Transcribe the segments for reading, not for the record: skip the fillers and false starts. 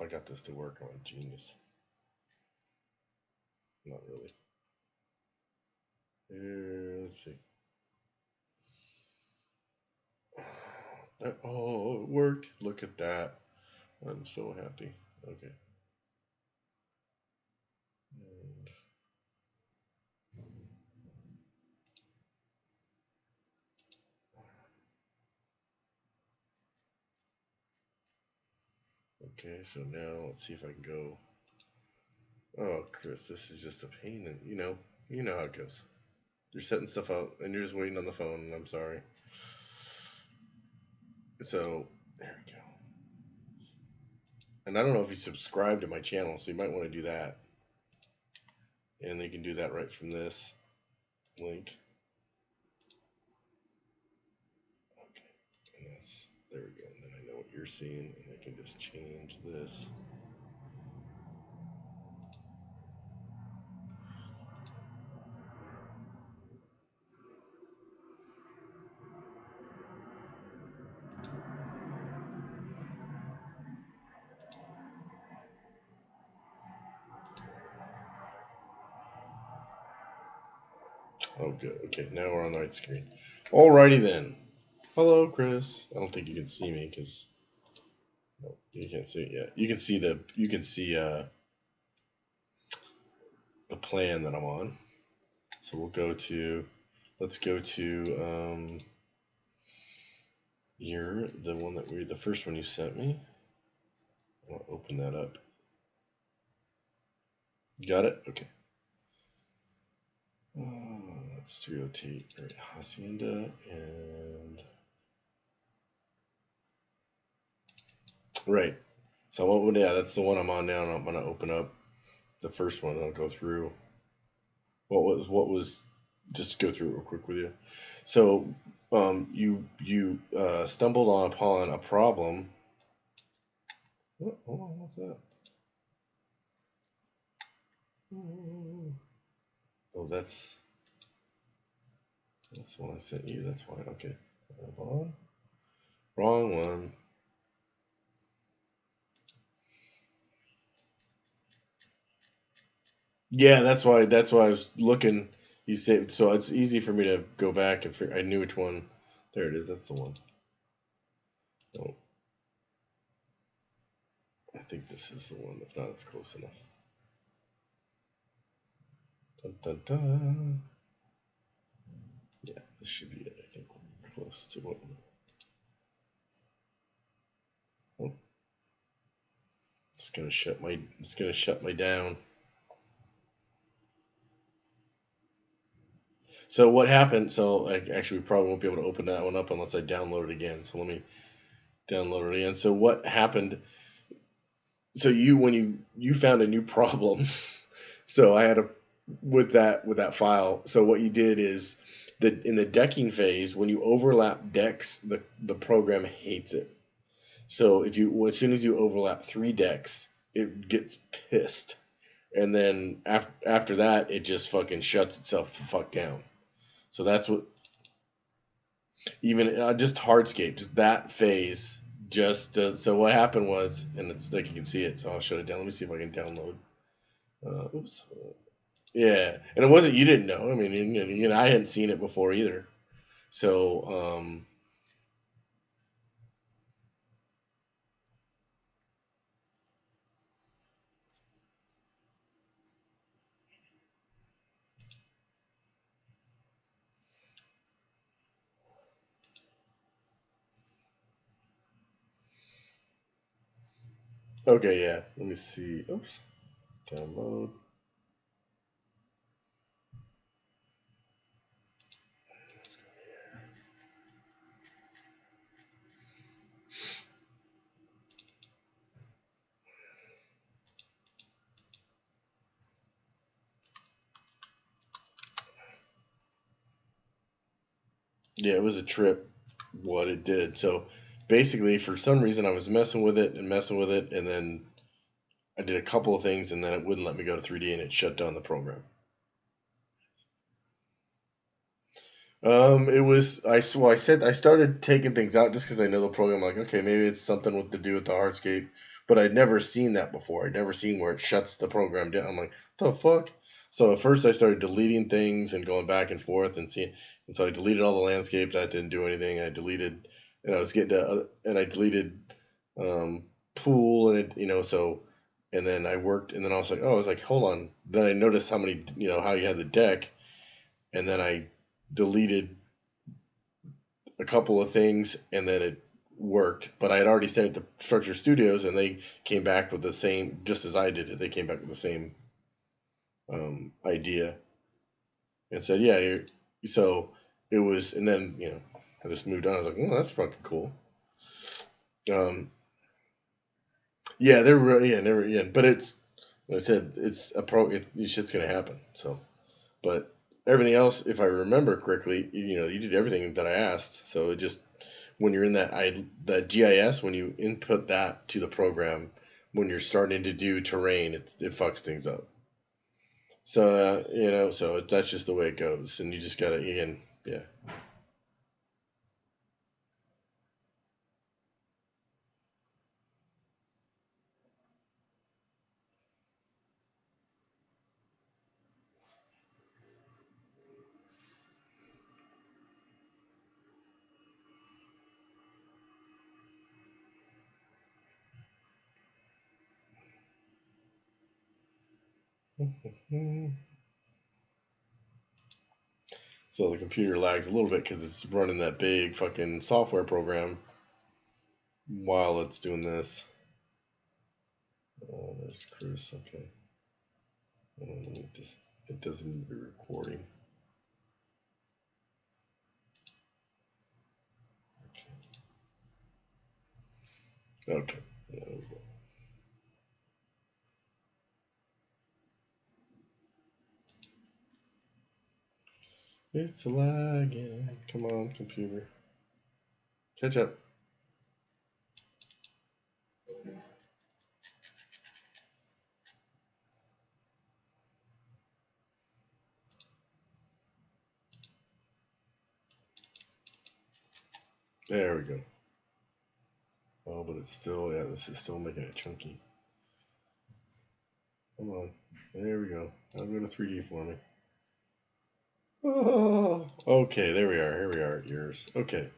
I got this to work. I'm a genius. Not really. Here, let's see. Oh, it worked. Look at that. I'm so happy. Okay. And okay, so now let's see if I can go. Oh, Chris, this is just a pain. And you know how it goes. You're setting stuff out, and you're just waiting on the phone. And I'm sorry. So there we go. And I don't know if you subscribe to my channel, so you might want to do that. And you can do that right from this link. Okay, and that's there we go. And then I know what you're seeing, and I can just change this. Oh, good. Okay, now we're on the right screen. Alrighty then. Hello, Chris. I don't think you can see me because no, you can't see it yet. You can see the plan that I'm on. So we'll go to. Let's go to the one that the first one you sent me. I'll open that up. Got it? Okay. Let's rotate. All right, Hacienda and right. So that's the one I'm on now, and I'm gonna open up the first one, and I'll go through. What was just go through it real quick with you. So you stumbled upon a problem. Oh, hold on, what's that? Oh, that's the one I sent you. That's why. Okay, hold on. Wrong one. Yeah, that's why. That's why I was looking. You said so. It's easy for me to go back and figure. I knew which one. There it is. That's the one. No, I think this is the one. If not, it's close enough. Dun, dun, dun. Yeah, this should be it. I think close to what. Oh, it's gonna shut my down. So what happened? So actually, we probably won't be able to open that one up unless I download it again. So let me download it again. So what happened? So when you found a new problem. So I had a with that file. So what you did is in the decking phase, when you overlap decks, the program hates it. So as soon as you overlap 3 decks, it gets pissed, and then after that, it just fucking shuts itself the fuck down. So that's what even just hardscape, just that phase just does. So what happened was, and it's like you can see it. So I'll shut it down. Let me see if I can download. Oops. Yeah, and it wasn't you didn't know. I mean, I hadn't seen it before either. So okay, yeah. Let me see. Oops. Download. Yeah, it was a trip. What it did. So basically, for some reason, I was messing with it, and then I did a couple of things, and then it wouldn't let me go to 3D, and it shut down the program. It was I said I started taking things out just because I know the program. Like, okay, maybe it's something to do with the hardscape, but I'd never seen that before. I'd never seen where it shuts the program down. I'm like, what the fuck? So at first I started deleting things and going back and forth and seeing, and so I deleted all the landscapes. That didn't do anything. I deleted, and I was getting to, and I deleted um, pool and it, so, and then I worked, and then I was like, oh, I was like, hold on. Then I noticed how many, how you had the deck, and then I deleted a couple of things, and then it worked. But I had already sent it to Structure Studios, and they came back with the same, just as I did it. They came back with the same idea and said, yeah, so it was, and then I just moved on. I was like, well, that's fucking cool. Yeah, they're really, yeah, never, yeah, but it's, like I said, it's shit's gonna happen. So, but everything else, if I remember correctly, you did everything that I asked. So it just, when you're in that GIS, when you input that to the program, when you're starting to do terrain, it fucks things up. So so that's just the way it goes, and you just gotta, again, yeah. So the computer lags a little bit because it's running that big fucking software program while it's doing this. Oh, there's Chris. Okay. It doesn't need to be recording. Okay. There we go. It's lagging. Come on, computer. Catch up. There we go. Oh, but it's still, yeah, this is still making it chunky. Come on. There we go. Now go to 3D for me. Oh, okay, there we are. Here we are at yours. Okay.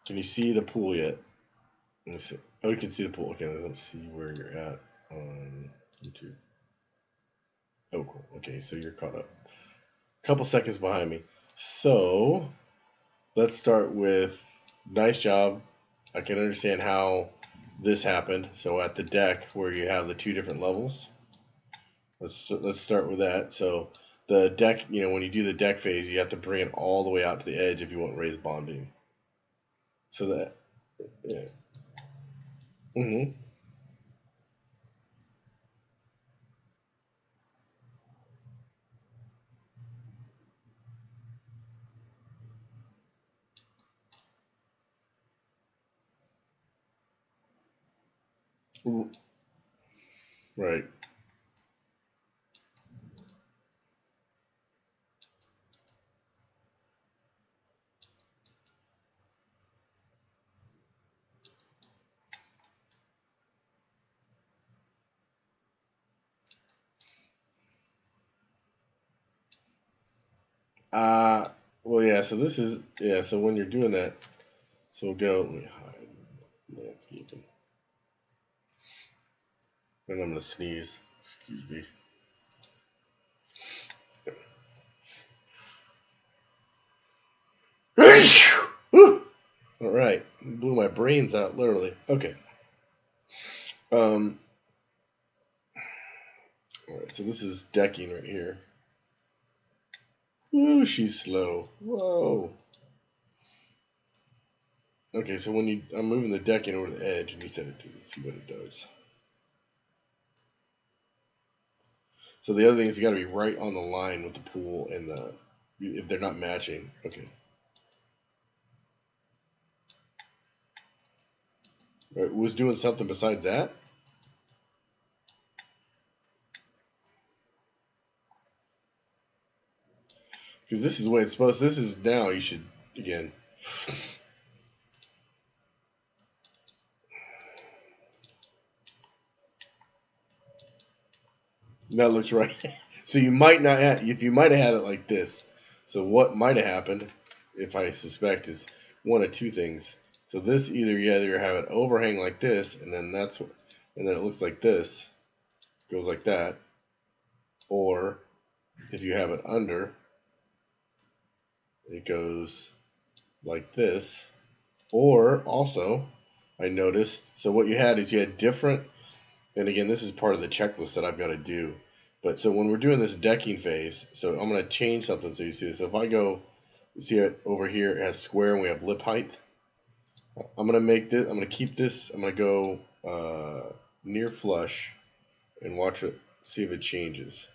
Can you see the pool yet? Let me see. Oh, you can see the pool. Okay, let's see where you're at on YouTube. Oh, cool. Okay, so you're caught up. Couple seconds behind me. So let's start with nice job. I can understand how this happened. So at the deck where you have the two different levels, let's start with that. So the deck, when you do the deck phase, you have to bring it all the way out to the edge if you want raised bond beam. So that, yeah. Mm-hmm. Right. Uh, well, yeah. So this is, yeah. So when you're doing that, so we'll go. Let me hide landscaping. And I'm gonna sneeze. Excuse me. All right, blew my brains out literally. Okay. Um. All right. So this is decking right here. Ooh, she's slow. Whoa. Okay, so when I'm moving the decking over the edge, and you said it to, let's see what it does. So the other thing is you got to be right on the line with the pool and if they're not matching. Okay. Right, was doing something besides that? Because this is the way it's supposed. This is now. You should again. That looks right. So you might not have, if you might have had it like this. So what might have happened, if I suspect, is one of two things. So this you either have it overhang like this, and then and then it looks like this, goes like that, or if you have it under, it goes like this, or also, I noticed. So what you had is you had different, and again, this is part of the checklist that I've got to do. But so when we're doing this decking phase, so I'm going to change something so you see this. So if I go, you see it over here, it has square and we have lip height. I'm going to make this, I'm going to keep this, I'm going to go near flush and watch it, see if it changes.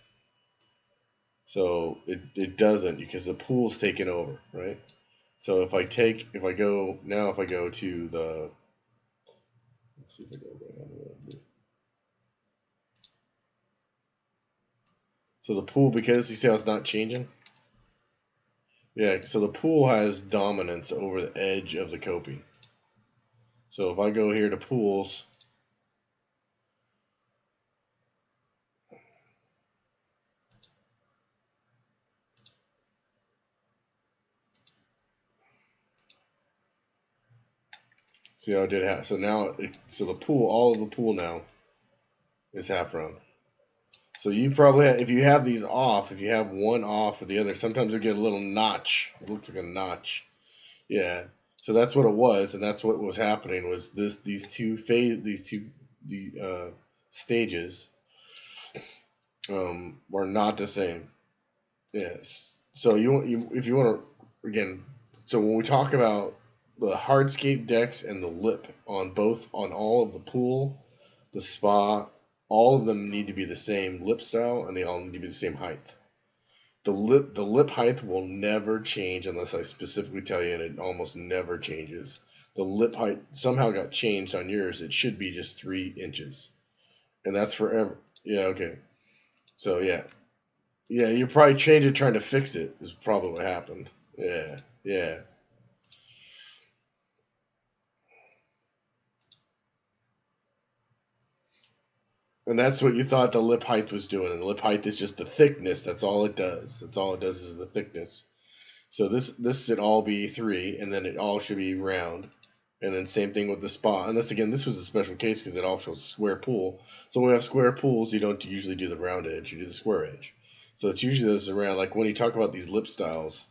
So it doesn't because the pool's taken over, right? So if I go to the, let's see if I go down. So the pool, because you see how it's not changing? Yeah, so the pool has dominance over the edge of the coping. So if I go here to pools, see how it did half. So now, so the pool, all of the pool now is half round. So you probably, if you have these off, if you have one off or the other, sometimes you get a little notch. It looks like a notch. Yeah. So that's what it was, and that's what was happening was these two stages were not the same. Yes. So if you want to again, so when we talk about the hardscape decks and the lip on all of the pool, the spa, all of them need to be the same lip style and they all need to be the same height. The lip height will never change unless I specifically tell you, and it almost never changes. The lip height somehow got changed on yours. It should be just 3 inches, and that's forever. Yeah, okay. So yeah, you probably changed it trying to fix it. Is probably what happened. Yeah, yeah. And that's what you thought the lip height was doing. And the lip height is just the thickness. That's all it does. That's all it does is the thickness. So this should all be 3, and then it all should be round. And then same thing with the spa. And this was a special case because it all shows square pool. So when we have square pools, you don't usually do the round edge. You do the square edge. So it's usually those around. Like when you talk about these lip styles,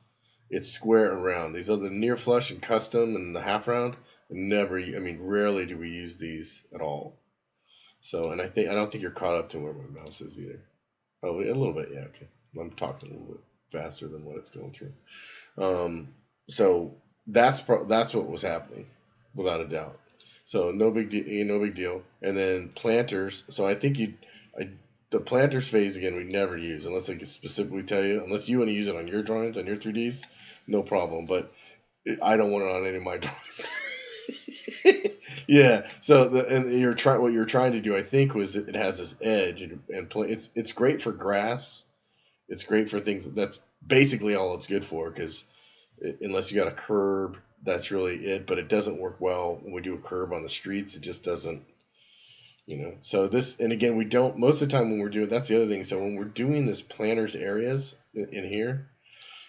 it's square and round. These other near flush and custom and the half round, rarely do we use these at all. So, and I don't think you're caught up to where my mouse is either. Oh, a little bit, yeah, okay. I'm talking a little bit faster than what it's going through. So that's what was happening, without a doubt. So no big deal, no big deal. And then planters. So I think the planters phase again we never use unless I can specifically tell you. Unless you want to use it on your drawings on your 3ds, no problem. But I don't want it on any of my drawings. Yeah. So what you're trying to do, I think, was it has this edge and it's great for grass. It's great for things. That's basically all it's good for because unless you got a curb, that's really it. But it doesn't work well when we do a curb on the streets. It just doesn't. So this, and again, we don't, most of the time when we're doing, that's the other thing. So when we're doing this planters areas in here,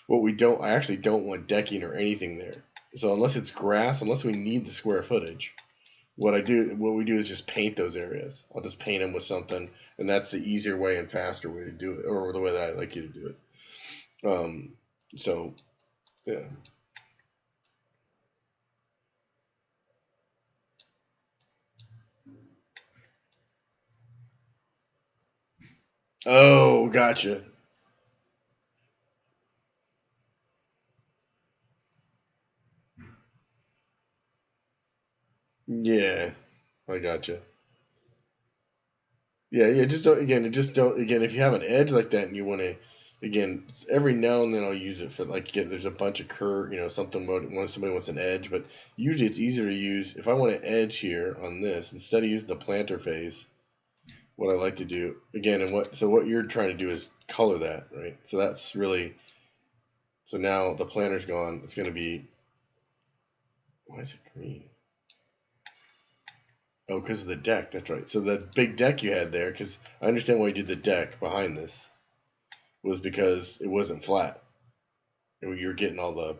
I actually don't want decking or anything there. So unless it's grass, unless we need the square footage, what we do is just paint those areas. I'll just paint them with something, and that's the easier way and faster way to do it, or the way that I like you to do it. So, yeah. Oh, gotcha. Yeah, I gotcha. Yeah. Just don't. Again, if you have an edge like that and you want to, again, every now and then I'll use it for like, again, there's a bunch of curve, something when somebody wants an edge, but usually it's easier to use if I want an edge here on this instead of using the planter phase. What I like to do again, and what you're trying to do is color that, right? So that's really, so now the planter's gone. It's going to be, why is it green? Oh, because of the deck. That's right. So the big deck you had there, because I understand why you did the deck behind this, was because it wasn't flat. You're getting all the,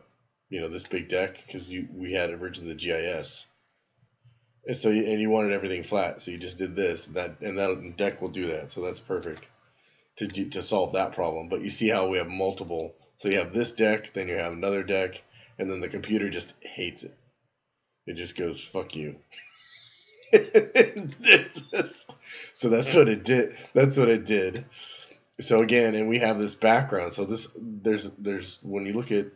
this big deck because we had originally the GIS, and so you wanted everything flat, so you just did this and that deck will do that. So that's perfect to solve that problem. But you see how we have multiple. So you have this deck, then you have another deck, and then the computer just hates it. It just goes fuck you. So that's what it did. That's what it did. So again, and we have this background. So there's when you look at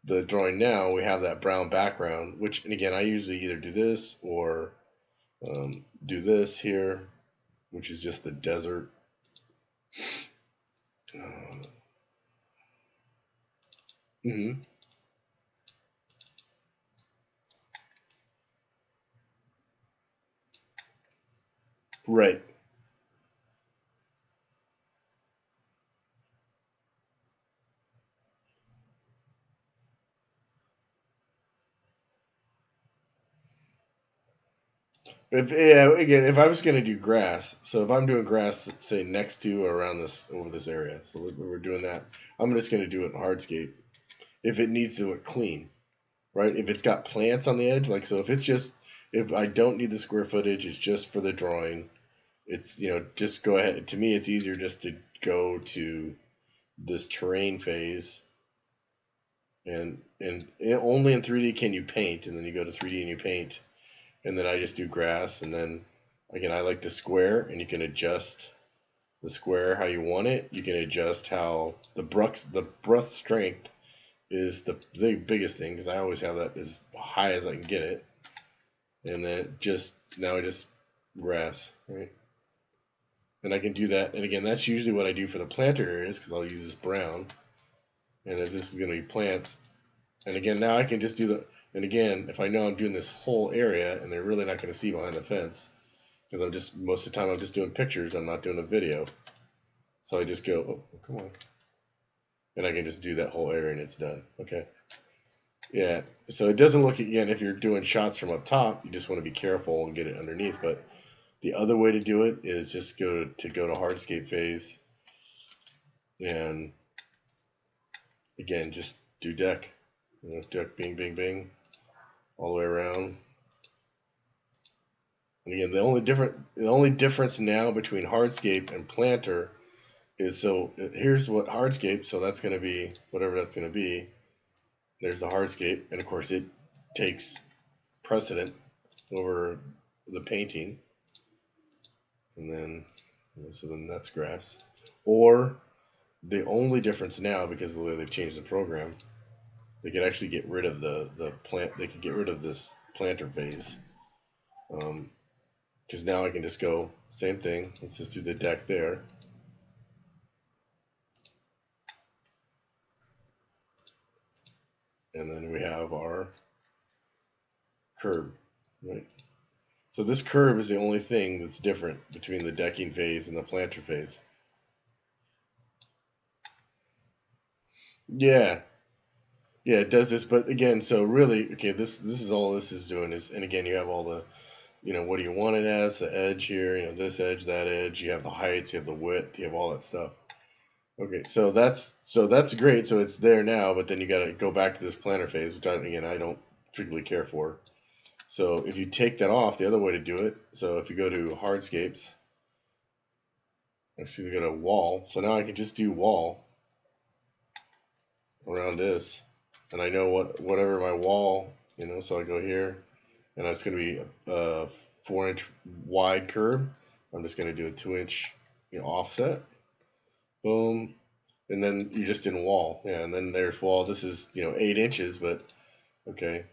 the drawing now, we have that brown background. Which, and again, I usually either do this or do this here, which is just the desert. Mm-hmm. Right. If I was gonna do grass, so if I'm doing grass, let's say next to or around this over this area, so we're doing that. I'm just gonna do it in hardscape. If it needs to look clean, right? If it's got plants on the edge, like so, if I don't need the square footage, it's just for the drawing. It's just go ahead. To me, it's easier just to go to this terrain phase, and only in 3D can you paint, and then you go to 3D and you paint, and then I just do grass, and then again I like the square, and you can adjust the square how you want it. You can adjust how the brush strength is the biggest thing because I always have that as high as I can get it, and then now I just grass, right? And I can do that, and again that's usually what I do for the planter areas because I'll use this brown, and if this is going to be plants, and again now I can just do the, and again if I know I'm doing this whole area and they're really not going to see behind the fence because most of the time I'm just doing pictures, I'm not doing a video, so I just go, oh come on, and I can just do that whole area and it's done. Okay. Yeah, so it doesn't look, again, if you're doing shots from up top, you just want to be careful and get it underneath. But the other way to do it is just go to hardscape phase, and again, just do deck, deck, bing, bing, bing, all the way around. And again, the only difference now between hardscape and planter is, so here's what hardscape. So that's going to be whatever that's going to be. There's the hardscape, and of course it takes precedent over the painting, and then so then that's grass. Or the only difference now, because of the way they've changed the program, they could actually get rid of the plant. They could get rid of this planter phase, because now I can just go same thing. Let's just do the deck there. And then we have our curb, right? So this curb is the only thing that's different between the decking phase and the planter phase. Yeah, yeah, it does this, but again, so really, okay, this is all this is doing is, and again, you have all the, what do you want it as, the edge here, this edge, that edge, you have the heights, you have the width, you have all that stuff. Okay, so that's great, so it's there now, but then you got to go back to this planter phase, which I don't particularly care for. So if you take that off, the other way to do it, so if you go to hardscapes, actually we go to wall, so now I can just do wall around this, and I know whatever my wall, so I go here, and it's going to be a 4-inch wide curb. I'm just going to do a 2-inch offset, boom, and then you're just in wall, yeah, and then there's wall. This is 8 inches, but okay.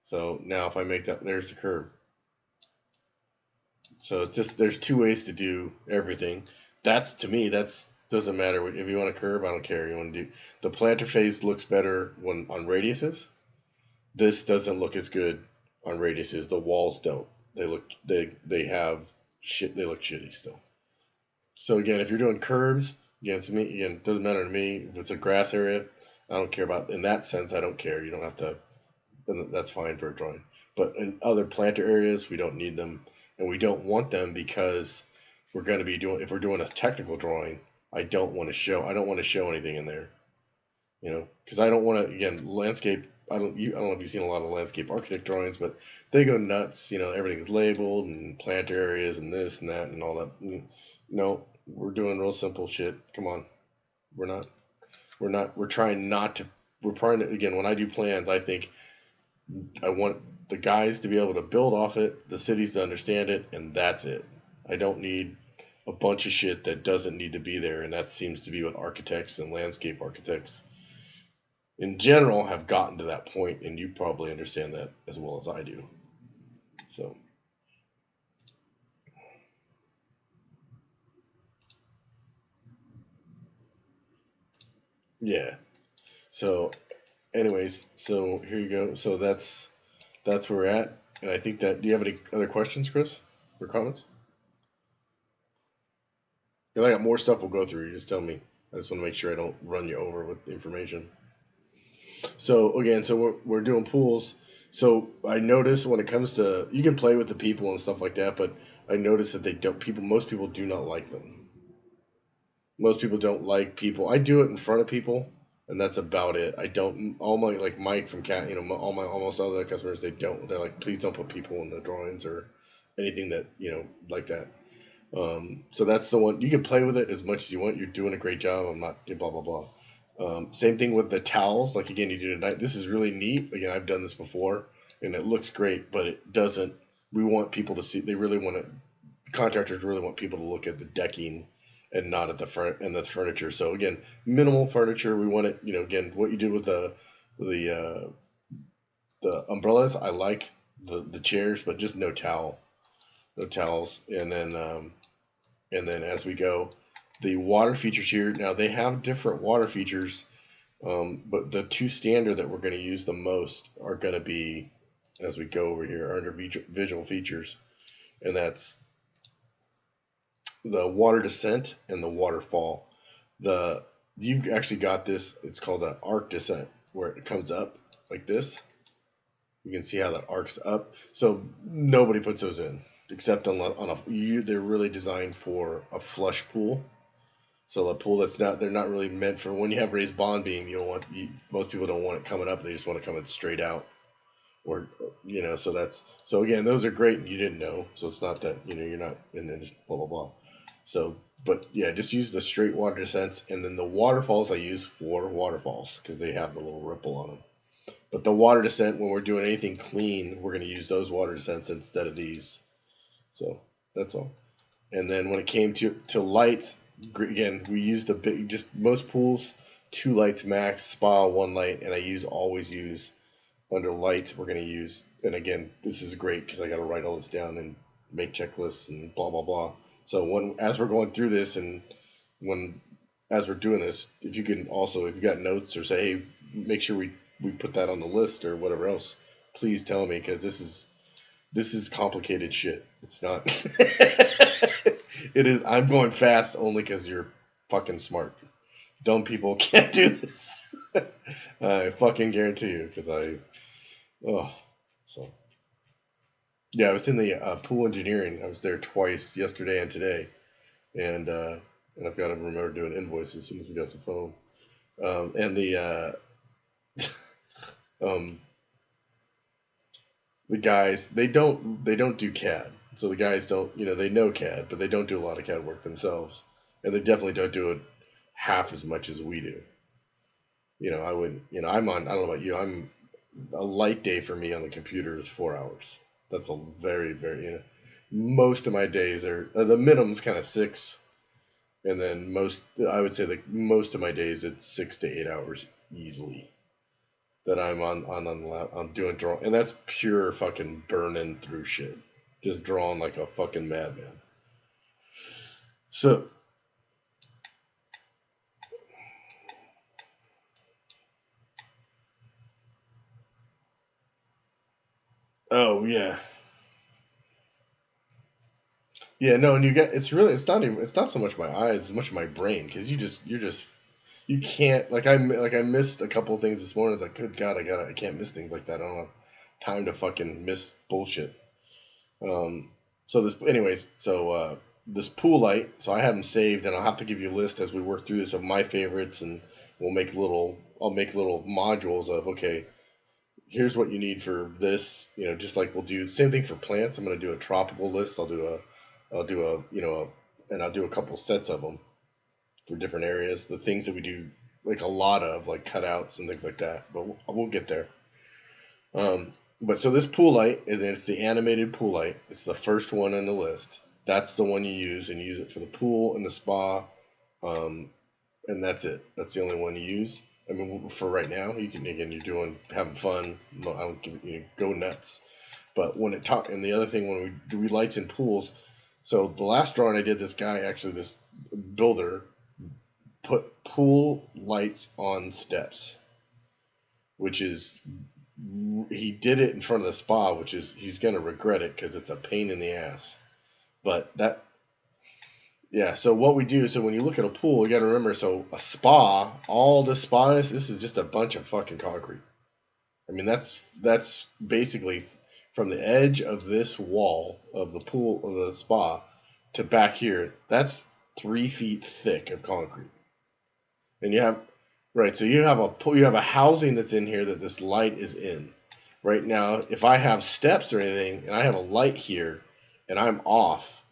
So now if I make that, there's the curb. So it's just, there's two ways to do everything. To me, doesn't matter. If you want a curb, I don't care. You want to do, the planter phase looks better when on radiuses. This doesn't look as good on radiuses. The walls don't. They look they have shit. They look shitty still. So again, if you're doing curbs, again, to me, again, it doesn't matter to me. If it's a grass area, I don't care about, in that sense, I don't care. You don't have to, that's fine for a drawing. But in other planter areas, we don't need them. and we don't want them because we're going to be doing, if we're doing a technical drawing, I don't want to show anything in there, because I don't want to, again, landscape. I don't know if you've seen a lot of landscape architect drawings, but they go nuts. Everything's labeled and plant areas and this and that and all that. No, we're doing real simple shit. Come on, we're not. We're trying not to. We're trying to, again, when I do plans, I think I want the guys to be able to build off it, the cities to understand it, and that's it. I don't need a bunch of shit that doesn't need to be there, and that seems to be what architects and landscape architects in general have gotten to that point, and you probably understand that as well as I do. So yeah. So anyways, so here you go. So that's where we're at. And I think that, do you have any other questions, Chris, or comments? If I got more stuff we'll go through, you just tell me. I just want to make sure I don't run you over with information. So again, so we're doing pools. So I notice when it comes to, you can play with the people and stuff like that, but I notice that most people do not like them. Most people don't like people. I do it in front of people, and that's about it. I don't, all my, like Mike from Cat, almost all the customers, they're like, please don't put people in the drawings or anything that, like that. So that's the one. You can play with it as much as you want. You're doing a great job. I'm not blah blah blah. Same thing with the towels. Like again, you do tonight. This is really neat. Again, I've done this before, and it looks great, but it doesn't. We want people to see. They really want to. Contractors really want people to look at the decking and not at the front and the furniture. So again, minimal furniture. We want it. Again, what you did with the umbrellas. I like the chairs, but just no towels. And then as we go, the water features here. Now they have different water features, but the two standard that we're going to use the most are going to be, as we go over here, under visual features, and that's the water descent and the waterfall. You've actually got this. It's called an arc descent, where it comes up like this. You can see how that arcs up. So nobody puts those in except they're really designed for a flush pool. So a pool they're not really meant for when you have raised bond beam. Most people don't want it coming up. They just want it coming straight out, or so again, those are great. You didn't know, so it's not that you're not, and then just blah blah blah. So, but yeah, just use the straight water descents, and then the waterfalls I use for waterfalls because they have the little ripple on them. But the water descent, when we're doing anything clean, we're going to use those water descents instead of these. So that's all. And then when it came to lights, again, we used just most pools, 2 lights max, spa 1 light, and I always use under lights. We're going to use, and again, this is great because I got to write all this down and make checklists and blah blah blah. So as we're going through this and as we're doing this, if you got notes or say, hey, make sure we put that on the list or whatever else, please tell me, because this is complicated shit. It's not. It is. I'm going fast only because you're fucking smart. Dumb people can't do this. I fucking guarantee you, because so. Yeah, I was in the pool engineering. I was there twice, yesterday and today, and I've got to remember doing invoices as soon as we get off the phone. And the guys, they don't do CAD. So the guys don't, they know CAD, but they don't do a lot of CAD work themselves, and they definitely don't do it half as much as we do. I wouldn't. I don't know about you. A light day for me on the computer is 4 hours. That's a very, very, most of my days are, the minimum's kind of 6. And then I would say most of my days, it's 6 to 8 hours easily that I'm on doing drawing. And that's pure fucking burning through shit. Just drawing like a fucking madman. So, oh yeah. Yeah, no, and it's not so much my eyes as much my brain, because you can't, like I missed a couple of things this morning. It's like, good God, I can't miss things like that. I don't have time to fucking miss bullshit. So this, anyways, this pool light. So I have them saved, and I'll have to give you a list as we work through this of my favorites, and we'll make little. I'll make little modules of, okay, here's what you need for this. Just like we'll do same thing for plants. I'm gonna do a tropical list. I'll do a and I'll do a couple sets of them for different areas. The things that we do like a lot of, like cutouts and things like that. But we'll get there. But so this pool light, and it's the animated pool light. It's the first one on the list. That's the one you use, and you use it for the pool and the spa, and that's it. That's the only one you use. I mean, for right now, you can, again, you're having fun. I don't give go nuts. But when it and the other thing, when we do lights in pools, so the last drawing I did, this builder put pool lights on steps, which is, he did it in front of the spa, which is, he's gonna regret it because it's a pain in the ass. But yeah. So what we do, so when you look at a pool, you got to remember, so a spa, all the spas, this is just a bunch of fucking concrete. I mean, that's basically from the edge of this wall of the pool of the spa to back here. That's 3 feet thick of concrete, and you have right. So you have a housing that's in here that this light is in. Right now, if I have steps or anything, and I have a light here, and I'm off,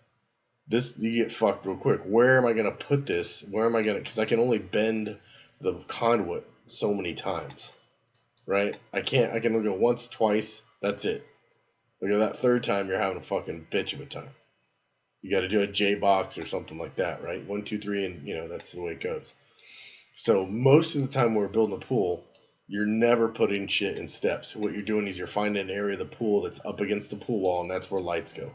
you get fucked real quick. Where am I gonna put this? Because I can only bend the conduit so many times, right? I can only go once, twice. That's it. That third time, you're having a fucking bitch of a time. You got to do a J box or something like that, right? 1, 2, 3, and that's the way it goes. So most of the time, when we're building a pool, you're never putting shit in steps. What you're doing is you're finding an area of the pool that's up against the pool wall, and that's where lights go.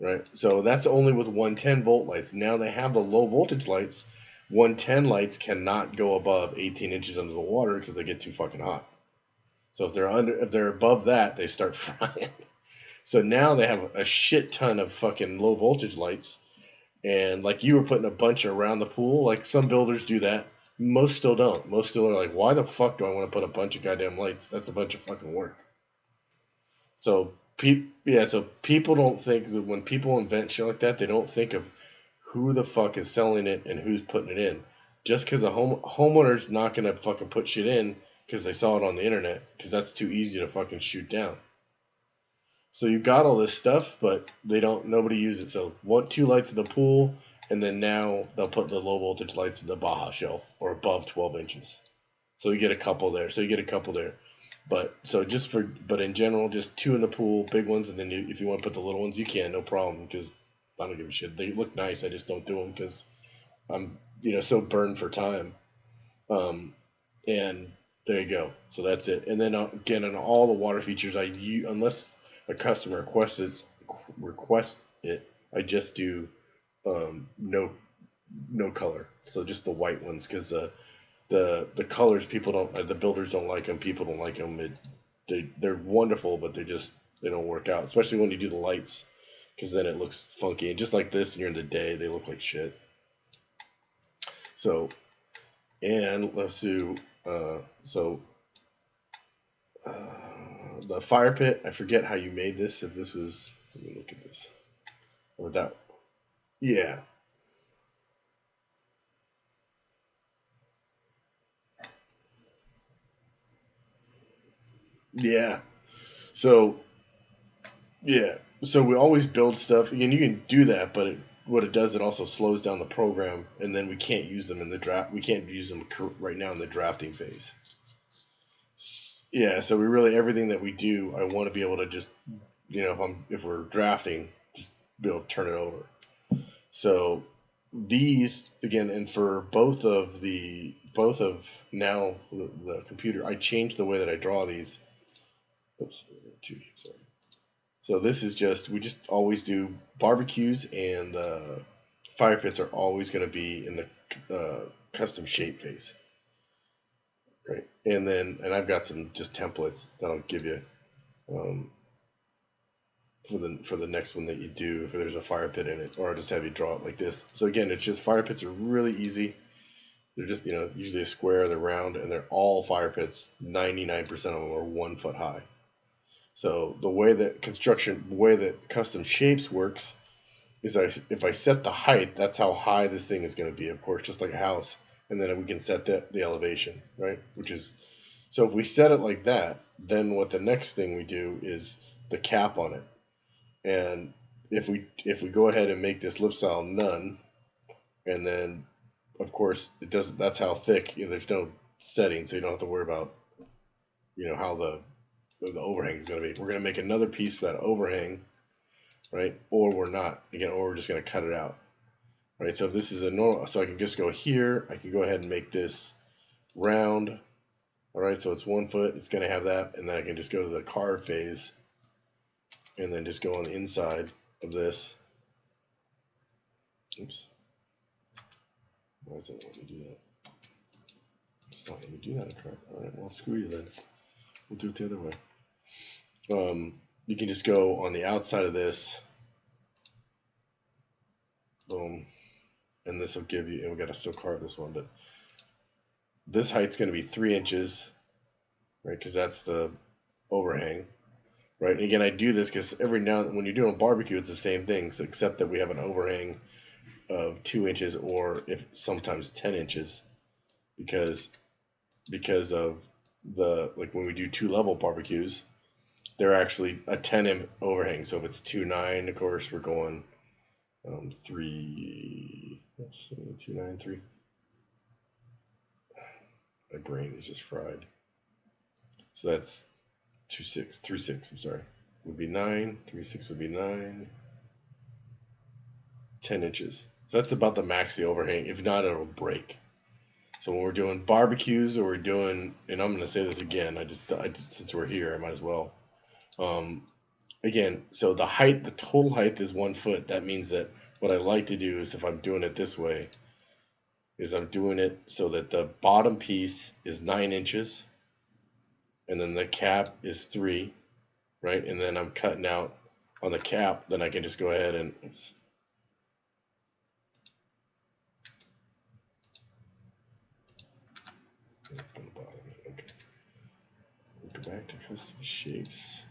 Right, so that's only with 110-volt lights. Now they have the low voltage lights. 110 lights cannot go above 18 inches under the water because they get too fucking hot. So if they're above that, they start frying. So now they have a shit ton of fucking low voltage lights, and like you were putting a bunch around the pool. Like some builders do that. Most still don't. Most still are like, why the fuck do I want to put a bunch of goddamn lights? That's a bunch of fucking work. So people don't think that when people invent shit like that, they don't think of who the fuck is selling it and who's putting it in. Just because a homeowner's not gonna fucking put shit in because they saw it on the internet, because that's too easy to fucking shoot down. So you got all this stuff, but nobody uses it. So 2 lights in the pool, and then now they'll put the low voltage lights in the Baja shelf or above 12 inches. So you get a couple there. But in general, just 2 in the pool, big ones, and then if you want to put the little ones, you can, no problem, because I don't give a shit. They look nice. I just don't do them because I'm so burned for time. And there you go. So that's it. And then again, on all the water features, unless a customer requests it, I just do no color. So just the white ones, because the colors, the builders don't like them. People don't like them. They're wonderful, but they don't work out, especially when you do the lights, because then it looks funky. And just like this, and you're in the day, they look like shit. So, and let's do the fire pit. I forget how you made this. If this was, let me look at this. Or that, yeah. Yeah. So, yeah. So we always build stuff. Again, you can do that, but what it does, it also slows down the program, and then we can't use them in the draft. We can't use them right now in the drafting phase. Yeah. So we really, everything that we do, I want to be able to just, if we're drafting, just be able to turn it over. So these, again, and for both of now the computer, I changed the way that I draw these. Oops, 2D, sorry. So this is we just always do barbecues, and fire pits are always going to be in the custom shape phase. Right. And I've got some just templates that I'll give you for the next one that you do, if there's a fire pit in it, or I'll just have you draw it like this. So again, it's just, fire pits are really easy. They're just, usually a square, they're round, and they're all fire pits. 99% of them are 1 foot high. So the way that custom shapes works is if I set the height, that's how high this thing is going to be, of course, just like a house. And then we can set the elevation, right? Which is, so if we set it like that, then what the next thing we do is the cap on it. And if we go ahead and make this lip style none, and then of course it doesn't, that's how thick, there's no setting, so you don't have to worry about, how the overhang is going to be. We're going to make another piece for that overhang, right? Or we're not, again, or we're just going to cut it out, right? So if this is a normal, so I can just go here, I can go ahead and make this round, all right? So it's 1 foot, it's going to have that, and then I can just go to the carve phase, and then just go on the inside of this. Oops. Why does it let me do that? It's not letting me do that. All right, well, screw you then. We'll do it the other way. You can just go on the outside of this. Boom. And this will give you, and we got to still carve this one, but this height's going to be 3 inches, right? Because that's the overhang, right? And again, I do this because every now and then when you're doing a barbecue, it's the same thing, so except that we have an overhang of 2 inches, or if sometimes 10 inches, because of the, like when we do 2-level barbecues, they're actually a 10 overhang. So if it's 2.9, of course, we're going 3. Let's see, 2.9, 3. My brain is just fried. So that's 2.6, 3.6. I'm sorry, would be 9. 3.6 would be 9. 10 inches. So that's about the max the overhang. If not, it'll break. So when we're doing barbecues, or we're doing, and I'm going to say this again, I since we're here, I might as well. Again, so the height, the total height is 1 foot. That means that what I like to do is, if I'm doing it this way, is I'm doing it so that the bottom piece is 9 inches, and then the cap is 3, right? And then I'm cutting out on the cap. Then I can just go ahead and, oops. That's gonna bother me. Okay. We'll go back to custom shapes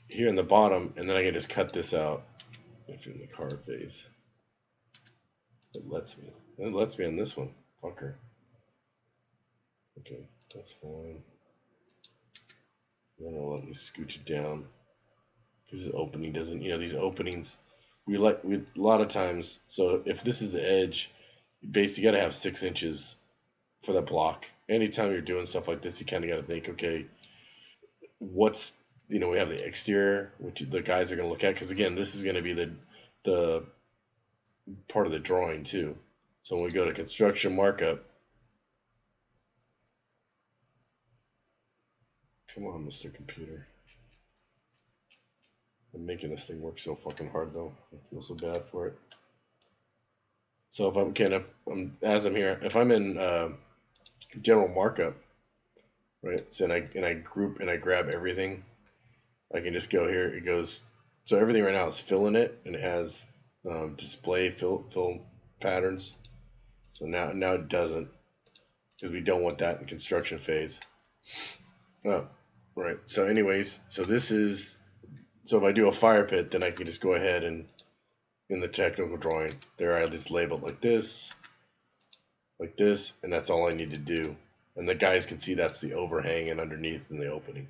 here in the bottom, and then I can just cut this out if in the carve phase. It lets me. It lets me on this one. Fucker. Okay, that's fine. Then it'll let me scooch it down, because the opening doesn't, these openings, we a lot of times, so if this is the edge, basically you got to have 6 inches for that block. Anytime you're doing stuff like this, you kind of got to think, okay, what's, we have the exterior, which the guys are going to look at, because again, this is going to be the part of the drawing too. So when we go to construction markup, come on, Mr. Computer. I'm making this thing work so fucking hard though. I feel so bad for it. So if if I'm in general markup, right? So and I group and I grab everything, I can just go here. It goes, so everything right now is fill in it, and it has display fill patterns. So now it doesn't, because we don't want that in construction phase. Oh, right. So anyways, so this is, so if I do a fire pit, then I can just go ahead and in the technical drawing there, I just label it like this, and that's all I need to do. And the guys can see that's the overhang and underneath in the opening.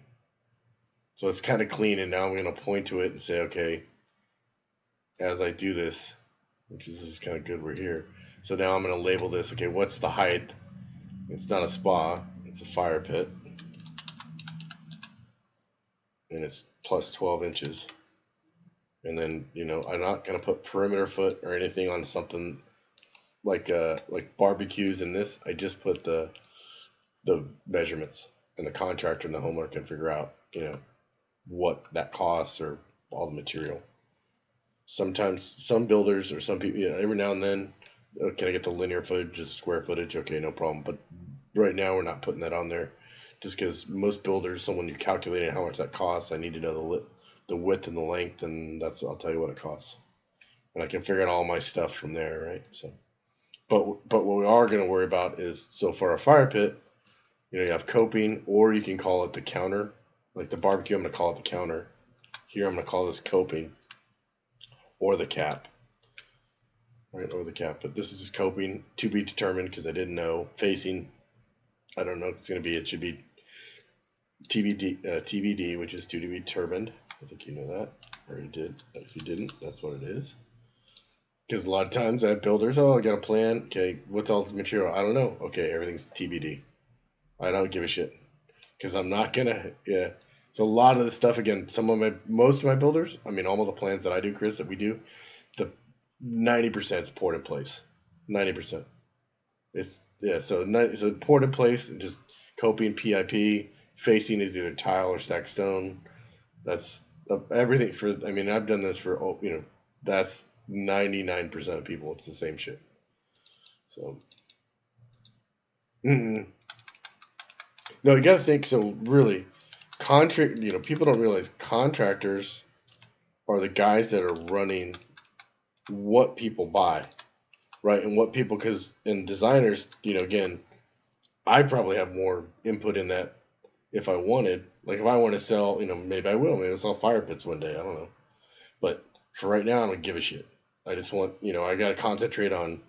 So it's kind of clean, and now I'm going to point to it and say, okay, as I do this, which is kind of good, we're here. So now I'm going to label this, okay, what's the height? It's not a spa, it's a fire pit. And it's plus 12 inches. And then, I'm not going to put perimeter foot or anything on something like barbecues in this. I just put the measurements, and the contractor and the homeowner can figure out, what that costs, or all the material. Sometimes some builders or some people, every now and then, can I get the linear footage, the square footage? Okay, no problem. But right now we're not putting that on there, just because most builders, so when you're calculating how much that costs, I need to know the width and the length, and I'll tell you what it costs, and I can figure out all my stuff from there, right? So, but what we are going to worry about is, so for a fire pit, you have coping, or you can call it the counter, Like the barbecue, I'm going to call it the counter. Here, I'm going to call this coping or the cap. Right, or the cap. But this is just coping, to be determined, because I didn't know. Facing, I don't know if it's going to be. It should be TBD, which is to be determined. I think you know that, or you did. If you didn't, that's what it is. Because a lot of times I have builders, oh, I got a plan. Okay, what's all the material? I don't know. Okay, everything's TBD. I don't give a shit. Because I'm not gonna, yeah. So a lot of the stuff, again, most of my builders, I mean, all of the plans that I do, Chris, that we do, the 90% is poured in place. 90%. It's, yeah, so poured in place, and just coping, PIP, facing is either tile or stacked stone. That's everything for, I mean, I've done this for, that's 99% of people. It's the same shit. So, no, you got to think. So really, people don't realize contractors are the guys that are running what people buy, right? And what people, because in designers, again, I probably have more input in that if I wanted. Like if I want to sell, maybe I will. Maybe I'll sell fire pits one day. I don't know. But for right now, I don't give a shit. I just want, I got to concentrate on,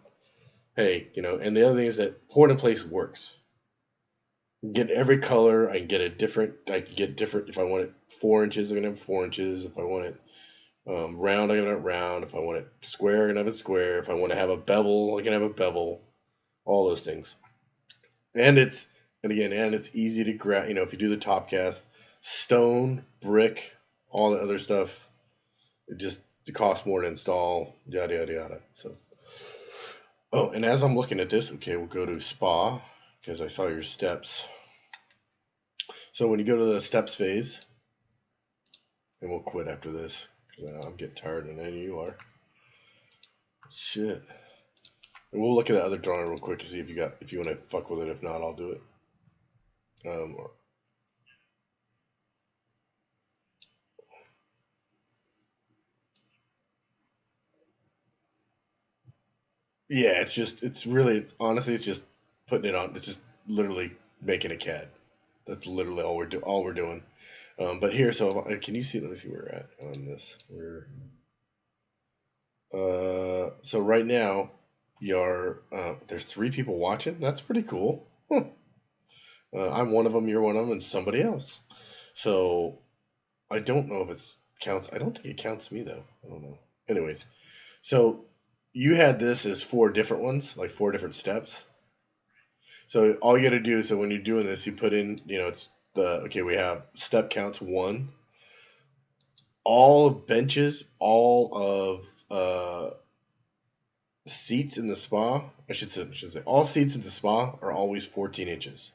hey, and the other thing is that poured in place works. Get every color. I can get different. If I want it 4 inches, I'm going to have 4 inches. If I want it round, I'm going to have it round. If I want it square, I'm going to have it square. If I want to have a bevel, I can have a bevel. All those things. And it's easy to grab, if you do the top cast, stone, brick, all the other stuff, it costs more to install, yada, yada, yada. So, oh, and as I'm looking at this, okay, we'll go to spa, because I saw your steps. So when you go to the steps phase, and we'll quit after this, because I'm getting tired, and I know you are. Shit. And we'll look at the other drawing real quick to see if you want to fuck with it. If not, I'll do it. Yeah, honestly, it's just putting it on. It's just literally making a CAD. That's literally all we're doing. But here, so can you see? Let me see where we're at on this. So right now, there's 3 people watching. That's pretty cool. Huh. I'm one of them. You're one of them, and somebody else. So I don't know if it counts. I don't think it counts me though. I don't know. Anyways, so you had this as 4 different ones, like 4 different steps. So all you got to do, so when you're doing this, you put in, we have step counts 1. All benches, all of seats in the spa, I should say, all seats in the spa are always 14 inches.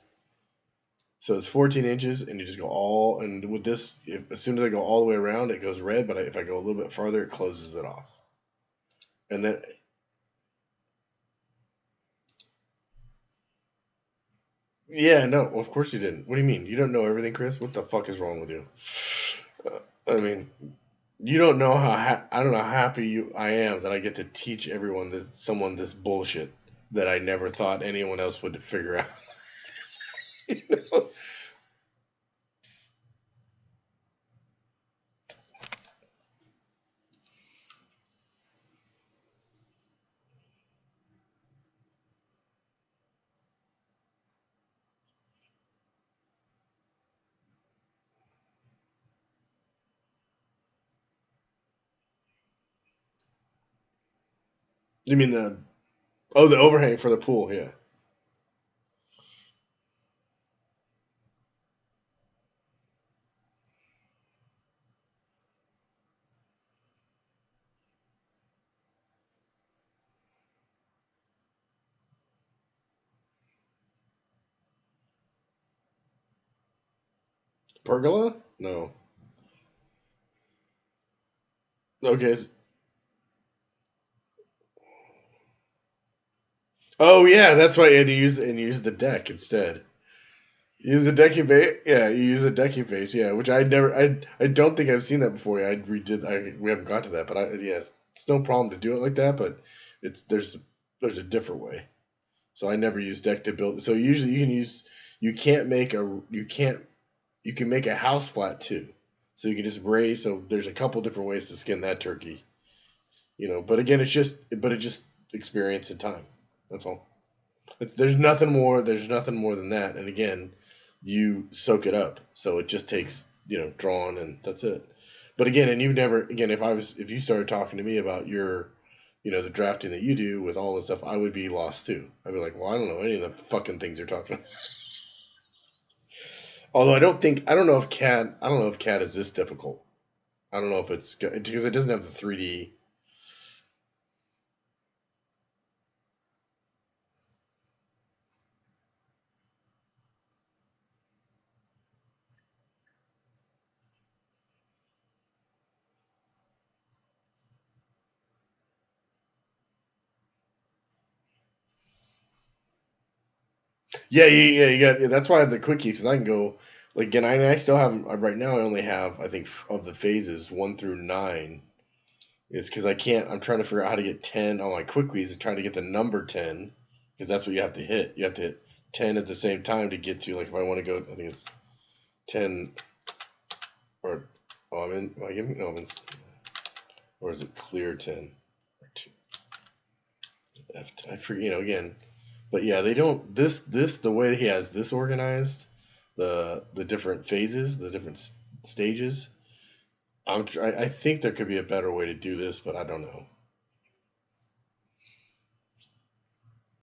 So it's 14 inches, and you just go and with this, as soon as I go all the way around, it goes red, but if I go a little bit farther, it closes it off. And then, yeah, no, of course you didn't. What do you mean? You don't know everything, Chris? What the fuck is wrong with you? I mean, you don't know I don't know how happy I am that I get to teach someone this bullshit that I never thought anyone else would figure out. You know? You mean the overhang for the pool? Yeah. Pergola? No. Okay. Oh yeah, that's why you had to use the deck instead. Use the decking base. Yeah, you use the decking base. Yeah, which I don't think I've seen that before. We haven't got to that, but yes, it's no problem to do it like that. But there's a different way. So I never use deck to build. So usually you can't you can make a house flat too. So you can just raise. So there's a couple different ways to skin that turkey. But again, it just experience and time. That's all. There's nothing more. There's nothing more than that. And again, you soak it up. So it just takes drawn, and that's it. But again, and you never again if you started talking to me about your the drafting that you do with all this stuff, I would be lost too. I'd be like, well, I don't know any of the fucking things you're talking about. Although I don't know if CAD is this difficult. I don't know if it's because it doesn't have the 3D. Yeah. You got. Yeah, that's why I have the quickie because I can go. Like again, I still have right now. I only have I think of the phases 1 through 9. Is because I can't. I'm trying to figure out how to get 10 on my quickies and trying to get the number 10 because that's what you have to hit. You have to hit 10 at the same time to get to like if I want to go. I think it's 10 or I'm in. Am I giving no? I'm in, or is it clear 10 or 2? I forget. Again. But yeah, they don't this the way he has this organized, the different phases, the different stages. I think there could be a better way to do this, but I don't know.